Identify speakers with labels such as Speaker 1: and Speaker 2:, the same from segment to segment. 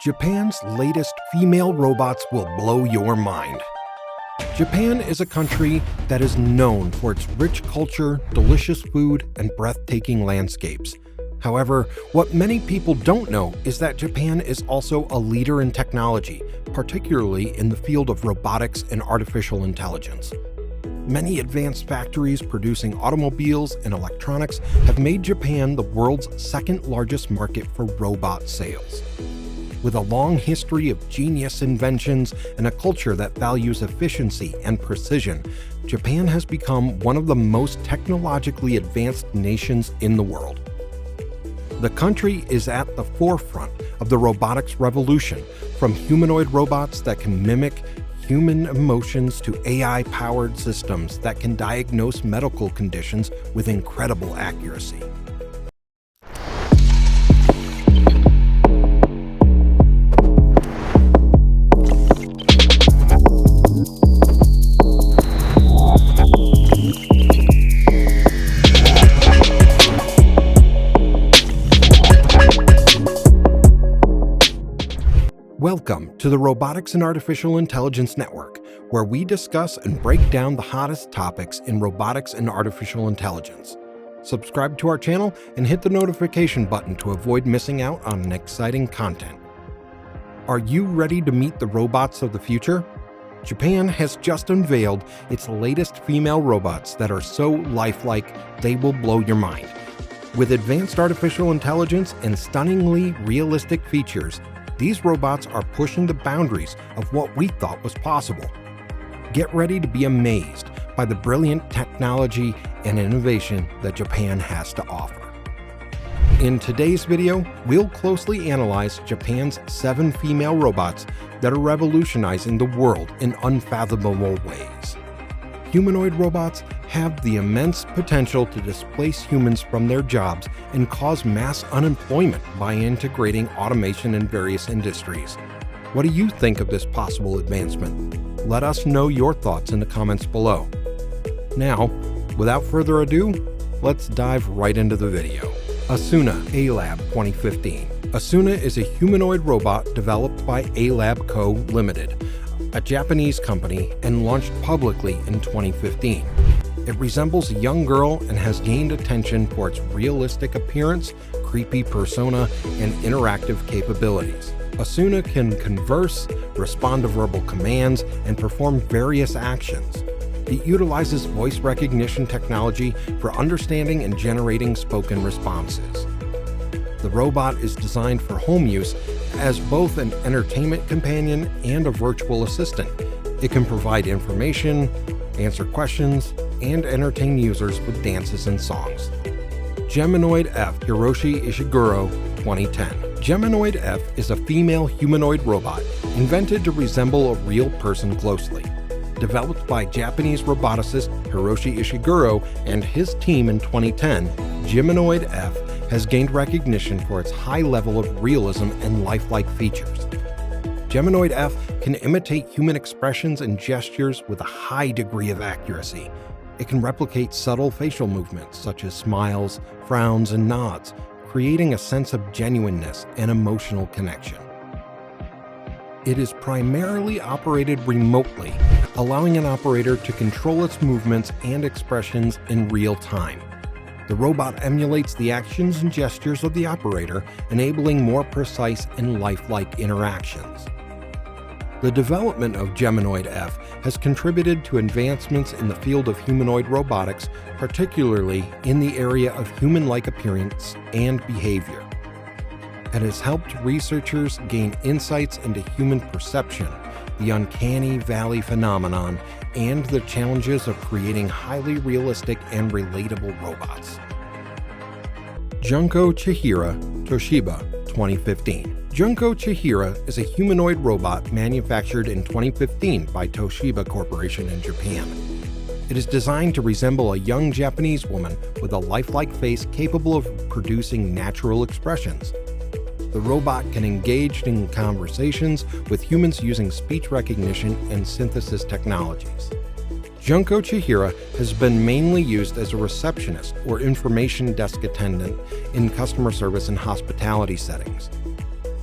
Speaker 1: Japan's latest female robots will blow your mind. Japan is a country that is known for its rich culture, delicious food, and breathtaking landscapes. However, what many people don't know is that Japan is also a leader in technology, particularly in the field of robotics and artificial intelligence. Many advanced factories producing automobiles and electronics have made Japan the world's second largest market for robot sales. With a long history of genius inventions and a culture that values efficiency and precision, Japan has become one of the most technologically advanced nations in the world. The country is at the forefront of the robotics revolution, from humanoid robots that can mimic human emotions to AI-powered systems that can diagnose medical conditions with incredible accuracy. Welcome to the Robotics and Artificial Intelligence Network, where we discuss and break down the hottest topics in robotics and artificial intelligence. Subscribe to our channel and hit the notification button to avoid missing out on exciting content. Are you ready to meet the robots of the future? Japan has just unveiled its latest female robots that are so lifelike they will blow your mind. With advanced artificial intelligence and stunningly realistic features, these robots are pushing the boundaries of what we thought was possible. Get ready to be amazed by the brilliant technology and innovation that Japan has to offer. In today's video, we'll closely analyze Japan's 7 female robots that are revolutionizing the world in unfathomable ways. Humanoid robots have the immense potential to displace humans from their jobs and cause mass unemployment by integrating automation in various industries. What do you think of this possible advancement? Let us know your thoughts in the comments below. Now, without further ado, let's dive right into the video. Asuna A-Lab 2015. Asuna is a humanoid robot developed by A-Lab Co. Limited, a Japanese company, and launched publicly in 2015. It resembles a young girl and has gained attention for its realistic appearance, creepy persona, and interactive capabilities. Asuna can converse, respond to verbal commands, and perform various actions. It utilizes voice recognition technology for understanding and generating spoken responses. The robot is designed for home use as both an entertainment companion and a virtual assistant. It can provide information, answer questions, and entertain users with dances and songs. Geminoid F Hiroshi Ishiguro 2010. Geminoid F is a female humanoid robot invented to resemble a real person closely. Developed by Japanese roboticist Hiroshi Ishiguro and his team in 2010, Geminoid F has gained recognition for its high level of realism and lifelike features. Geminoid F can imitate human expressions and gestures with a high degree of accuracy. It can replicate subtle facial movements such as smiles, frowns, and nods, creating a sense of genuineness and emotional connection. It is primarily operated remotely, allowing an operator to control its movements and expressions in real time. The robot emulates the actions and gestures of the operator, enabling more precise and lifelike interactions. The development of Geminoid F has contributed to advancements in the field of humanoid robotics, particularly in the area of human-like appearance and behavior. It has helped researchers gain insights into human perception, the uncanny valley phenomenon, and the challenges of creating highly realistic and relatable robots. Junko Chihira Toshiba 2015. Junko Chihira is a humanoid robot manufactured in 2015 by Toshiba Corporation in Japan. It is designed to resemble a young Japanese woman with a lifelike face capable of producing natural expressions. The robot can engage in conversations with humans using speech recognition and synthesis technologies. Junko Chihira has been mainly used as a receptionist or information desk attendant in customer service and hospitality settings.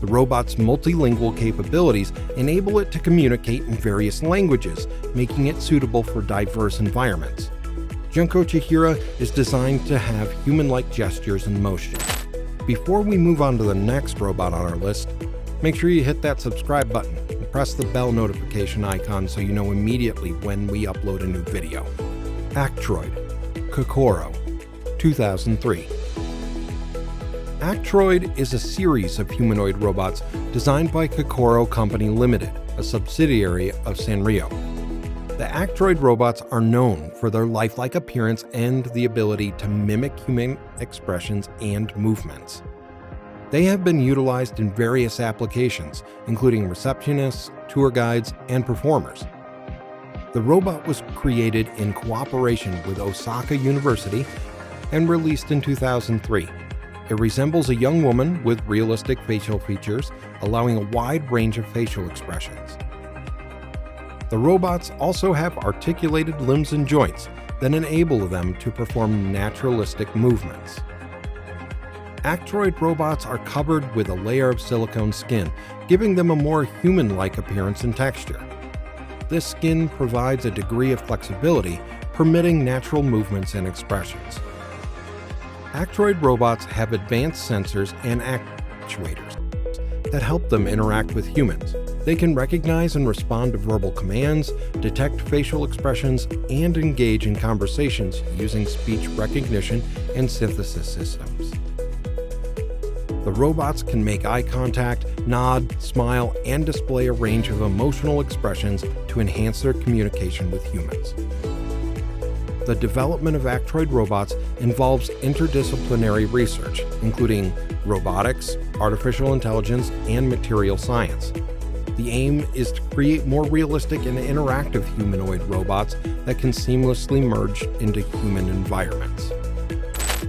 Speaker 1: The robot's multilingual capabilities enable it to communicate in various languages, making it suitable for diverse environments. Junko Chihira is designed to have human-like gestures and motion. Before we move on to the next robot on our list, make sure you hit that subscribe button and press the bell notification icon so you know immediately when we upload a new video. Actroid, Kokoro, 2003. Actroid is a series of humanoid robots designed by Kokoro Company Limited, a subsidiary of Sanrio. The Actroid robots are known for their lifelike appearance and the ability to mimic human expressions and movements. They have been utilized in various applications, including receptionists, tour guides, and performers. The robot was created in cooperation with Osaka University and released in 2003. It resembles a young woman with realistic facial features, allowing a wide range of facial expressions. The robots also have articulated limbs and joints that enable them to perform naturalistic movements. Actroid robots are covered with a layer of silicone skin, giving them a more human-like appearance and texture. This skin provides a degree of flexibility, permitting natural movements and expressions. Actroid robots have advanced sensors and actuators that help them interact with humans. They can recognize and respond to verbal commands, detect facial expressions, and engage in conversations using speech recognition and synthesis systems. The robots can make eye contact, nod, smile, and display a range of emotional expressions to enhance their communication with humans. The development of Actroid robots involves interdisciplinary research, including robotics, artificial intelligence, and material science. The aim is to create more realistic and interactive humanoid robots that can seamlessly merge into human environments.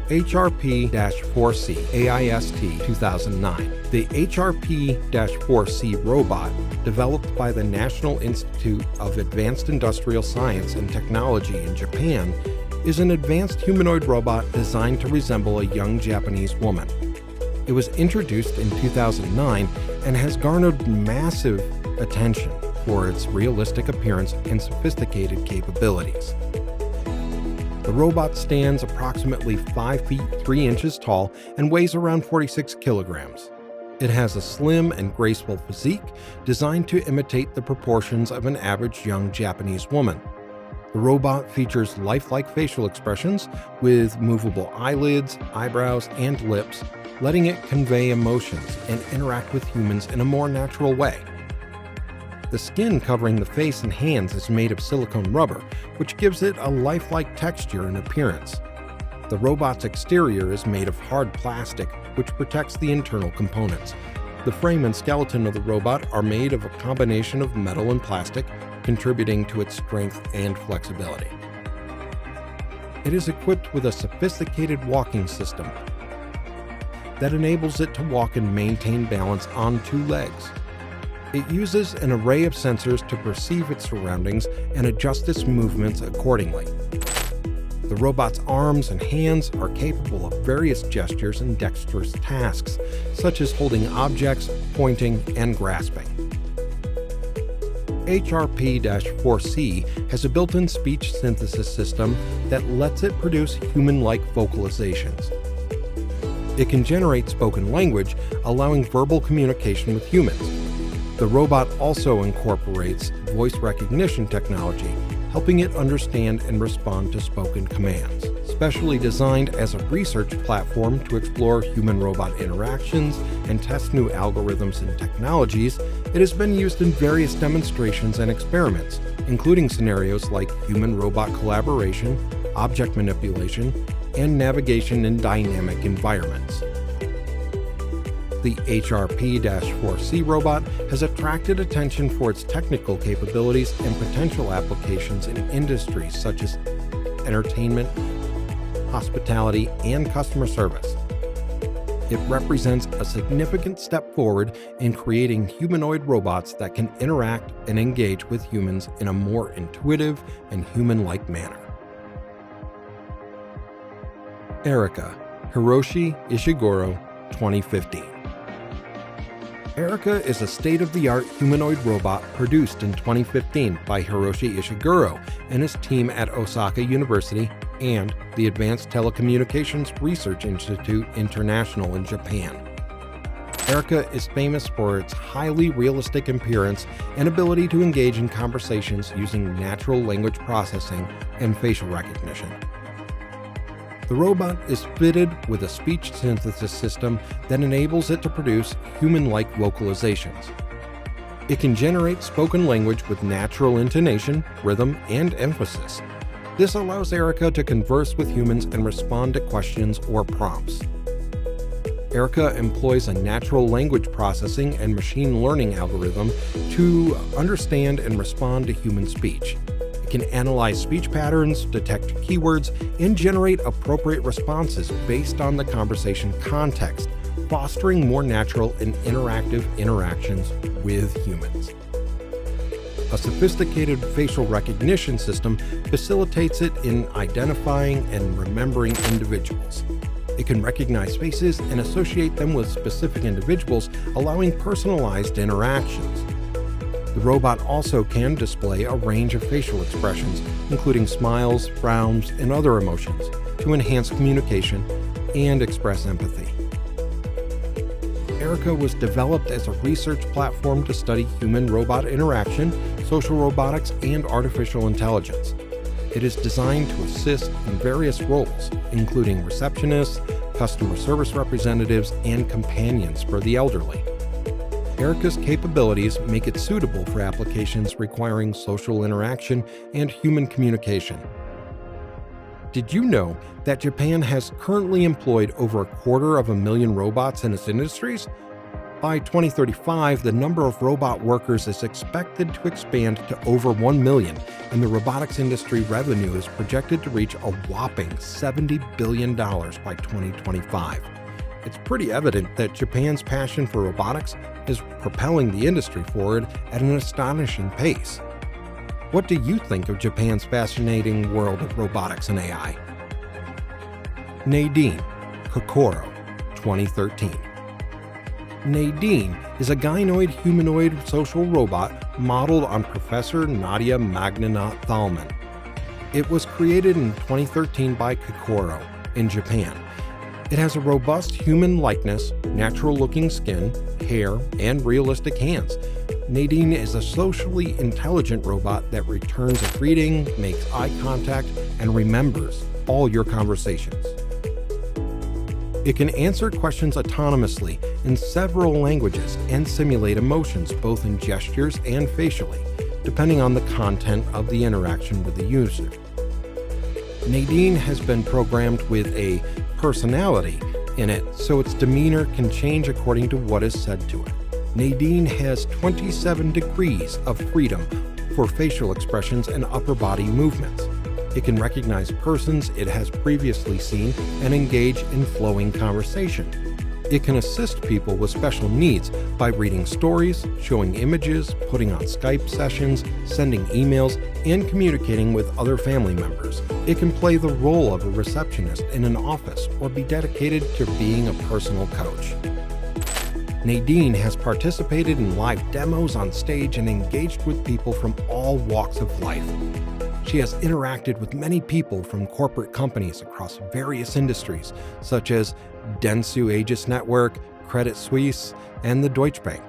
Speaker 1: HRP-4C AIST 2009. The HRP-4C robot, developed by the National Institute of Advanced Industrial Science and Technology in Japan, is an advanced humanoid robot designed to resemble a young Japanese woman. It was introduced in 2009 and has garnered massive attention for its realistic appearance and sophisticated capabilities. The robot stands approximately 5 feet 3 inches tall and weighs around 46 kilograms. It has a slim and graceful physique designed to imitate the proportions of an average young Japanese woman. The robot features lifelike facial expressions with movable eyelids, eyebrows, and lips, letting it convey emotions and interact with humans in a more natural way. The skin covering the face and hands is made of silicone rubber, which gives it a lifelike texture and appearance. The robot's exterior is made of hard plastic, which protects the internal components. The frame and skeleton of the robot are made of a combination of metal and plastic, contributing to its strength and flexibility. It is equipped with a sophisticated walking system that enables it to walk and maintain balance on 2 legs. It uses an array of sensors to perceive its surroundings and adjust its movements accordingly. The robot's arms and hands are capable of various gestures and dexterous tasks, such as holding objects, pointing, and grasping. HRP-4C has a built-in speech synthesis system that lets it produce human-like vocalizations. It can generate spoken language, allowing verbal communication with humans. The robot also incorporates voice recognition technology, helping it understand and respond to spoken commands. Specially designed as a research platform to explore human-robot interactions and test new algorithms and technologies, it has been used in various demonstrations and experiments, including scenarios like human-robot collaboration, object manipulation, and navigation in dynamic environments. The HRP-4C robot has attracted attention for its technical capabilities and potential applications in industries such as entertainment, hospitality, and customer service. It represents a significant step forward in creating humanoid robots that can interact and engage with humans in a more intuitive and human-like manner. Erica, Hiroshi Ishiguro, 2015. Erica is a state-of-the-art humanoid robot produced in 2015 by Hiroshi Ishiguro and his team at Osaka University and the Advanced Telecommunications Research Institute International in Japan. Erica is famous for its highly realistic appearance and ability to engage in conversations using natural language processing and facial recognition. The robot is fitted with a speech synthesis system that enables it to produce human-like vocalizations. It can generate spoken language with natural intonation, rhythm, and emphasis. This allows Erica to converse with humans and respond to questions or prompts. Erica employs a natural language processing and machine learning algorithm to understand and respond to human speech. It can analyze speech patterns, detect keywords, and generate appropriate responses based on the conversation context, fostering more natural and interactive interactions with humans. A sophisticated facial recognition system facilitates it in identifying and remembering individuals. It can recognize faces and associate them with specific individuals, allowing personalized interactions. The robot also can display a range of facial expressions, including smiles, frowns, and other emotions, to enhance communication and express empathy. Erica was developed as a research platform to study human-robot interaction, social robotics, and artificial intelligence. It is designed to assist in various roles, including receptionists, customer service representatives, and companions for the elderly. Erica's capabilities make it suitable for applications requiring social interaction and human communication. Did you know that Japan has currently employed over 250,000 robots in its industries? By 2035, the number of robot workers is expected to expand to over 1 million, and the robotics industry revenue is projected to reach a whopping $70 billion by 2025. It's pretty evident that Japan's passion for robotics is propelling the industry forward at an astonishing pace. What do you think of Japan's fascinating world of robotics and AI? Nadine, Kokoro, 2013. Nadine is a gynoid humanoid social robot modeled on Professor Nadia Magnanat Thalmann. It was created in 2013 by Kokoro in Japan. It has a robust human likeness, natural-looking skin, hair, and realistic hands. Nadine is a socially intelligent robot that returns a greeting, makes eye contact, and remembers all your conversations. It can answer questions autonomously in several languages and simulate emotions both in gestures and facially, depending on the content of the interaction with the user. Nadine has been programmed with a personality in it, so its demeanor can change according to what is said to it. Nadine has 27 degrees of freedom for facial expressions and upper body movements. It can recognize persons it has previously seen and engage in flowing conversation. It can assist people with special needs by reading stories, showing images, putting on Skype sessions, sending emails, and communicating with other family members. It can play the role of a receptionist in an office or be dedicated to being a personal coach. Nadine has participated in live demos on stage and engaged with people from all walks of life. She has interacted with many people from corporate companies across various industries, such as Dentsu Aegis Network, Credit Suisse, and the Deutsche Bank.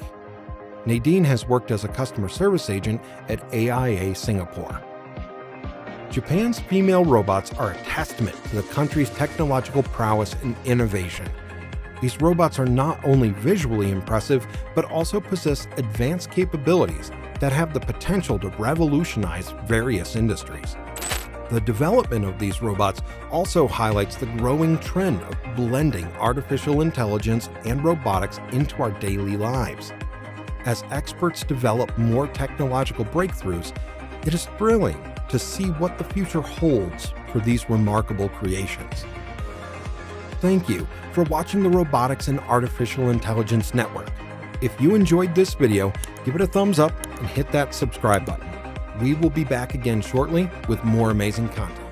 Speaker 1: Nadine has worked as a customer service agent at AIA Singapore. Japan's female robots are a testament to the country's technological prowess and innovation. These robots are not only visually impressive, but also possess advanced capabilities that have the potential to revolutionize various industries. The development of these robots also highlights the growing trend of blending artificial intelligence and robotics into our daily lives. As experts develop more technological breakthroughs, it is thrilling to see what the future holds for these remarkable creations. Thank you for watching the Robotics and Artificial Intelligence Network. If you enjoyed this video, give it a thumbs up and hit that subscribe button. We will be back again shortly with more amazing content.